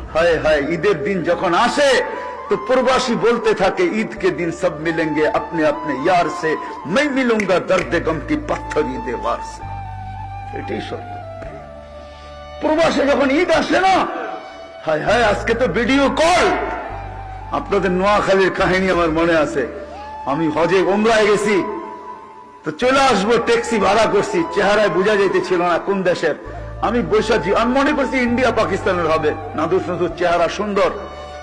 हाय हाय either दिन जखन आसे तो प्रवासी बोलते था कि ईद के दिन सब मिलेंगे अपने अपने यार से, मैं मिलूंगा दर्द गम की पत्थरी दीवार से। এটাই সত্য। প্রবাসে যখন ঈদ আসে না, হায় হায় আজকে তো ভিডিও কল। আপনাদের নোয়াখালীর কাহিনী আমার মনে আছে। আমি হজে ওমরায় গেছি, তো চলে আসবো, ট্যাক্সি ভাড়া করছি, চেহারায় বোঝা যাইতেছিল না কোন দেশের। আমি বসেছি, আমি মনে করছি ইন্ডিয়া পাকিস্তানের হবে, নাদুস নাদুস চেহারা সুন্দর।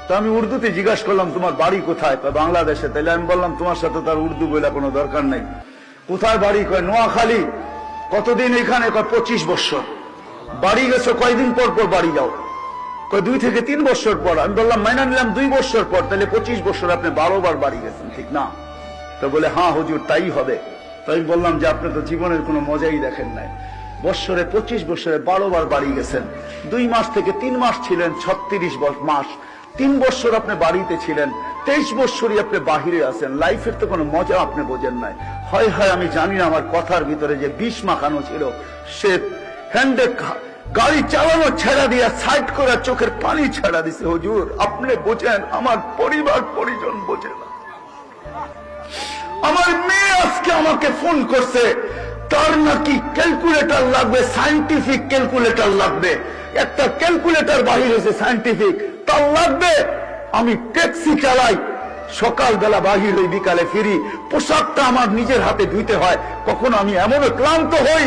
তো আমি উর্দুতে জিজ্ঞাসা করলাম তোমার বাড়ি কোথায়? বাংলাদেশে। তাইলে আমি বললাম তোমার সাথে তার উর্দু বলে কোনো দরকার নেই। কোথায় বাড়ি? কয় নোয়াখালী। কতদিন এখানে? কয় 25 বছর। বাড়ি গেছো কয়দিন পর পর বাড়ি যাও? কয় 2 থেকে 3 বছর পর। আমি বললাম মাইনা নিলাম 2 বছর পর, তাহলে 25 বছর আপনি 12 বার বাড়ি গেছেন, ঠিক না? তো বলে হ্যাঁ হুজুর তাই হবে। তো আমি বললাম যে আপনি তো জীবনের কোনো মজাই দেখেন নাই। বছরে 25 বছরে 12 বার বাড়ি গেছেন। 2 মাস থেকে 3 মাস ছিলেন, 36 মাস। 3 বছর আপনি বাড়িতে ছিলেন, 23 বছরই আপনি বাহিরে আছেন। লাইফের তো কোনো মজা আপনি বোঝেন নাই। হয় হয় আমি জানি না আমার কথার ভিতরে যে বিষ মাখানো ছিল। সে হ্যান্ডে গাড়ি চালানো ছেড়া দিয়া সাইড করে চোখের পানি ছেড়া দিছে। হুজুর আপনি বোঝেন, আমার পরিবার পরিজন বোঝে না। আমার মেয়ে আজকে আমাকে ফোন করছে, তার নাকি ক্যালকুলেটর লাগবে, সায়েন্টিফিক ক্যালকুলেটর লাগবে। একটা ক্যালকুলেটর বাহির হয়েছে সায়েন্টিফিক, তার লাগবে। আমি ট্যাক্সি চালাই, সকালবেলা বাহির হই, বিকালে ফিরি। পোশাকটা আমার নিজের হাতে ধুইতে হয়। কখনো আমি এমন ক্লান্ত হই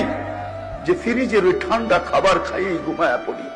যে ফ্রিজের ওই ঠান্ডা খাবার খাইয়ে ঘুমায়া পড়ি।